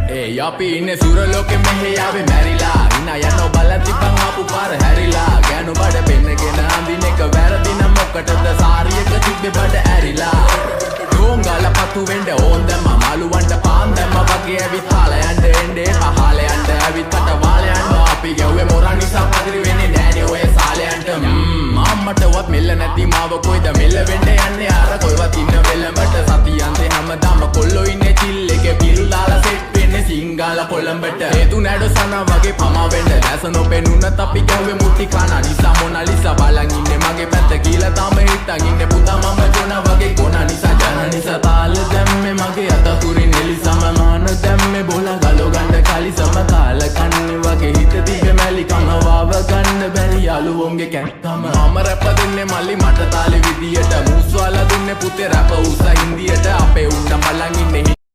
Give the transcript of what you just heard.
Hey, අපි ඉන්නේ සුරලෝකෙ මෙහෙ ආවේ මැරිලා ඉන්න යනෝ බලන් තිබ්බන් ආපු පාර හැරිලා ගෑනු බඩ පෙන්නගෙන අඳින එක වැරදි නම් මොකටද සාරියක තිබ්බේ බඩ ඇරිලා ඩෝංගල පතු වෙන්න ඕන් දැම්ම මාළුවන්ට පාන් දැම්ම වගේ ඇවිත් හාල යන්න එන්නේ පහල යන්න ඇවිත් කට වාල යන්න අපි ගැව්වේ මොරන් නිසා පදිරි වෙන්නේ නෑනේ ඔය සාලයන්ට අම්මටවත් මෙල්ල නැති මාව කොයිද මෙල්ල වෙන්න යන්නේ අර කොයිවත් ඉන්න වෙලඹට සතියන්තේ හැමදාම කොල්ලෝ ඉන්නේ චිල් එකේ පිළු දාලා සෙට් සිංගල කොළඹට හේතු නැඩ සන වගේ පමා වෙන්න දැස නොපෙනුනත් අපි ගැව්වේ මුට්ටි කන නිසා මොනාලිසා බලන් ඉන්නේ මගේ පැත්ත කියලා තාම හිටන් ඉන්නේ පුතා මම ජොන වගේ කොන නිසා ජන නිසා තාල දැම්මේ මගේ අතකුරින් එලිසම මාන දැම්මේ බෝල ගලෝ ගන්න කලිසම තාල කන්නේ වගේ හිත දිගේ මැලිකම වාව ගන්න බැරි යාළුවෝන්ගේ කැක්කම මම රැප දෙන්නේ මල්ලි මට තාලේ විදියට මූස්වාලා දුන්නේ පුතේ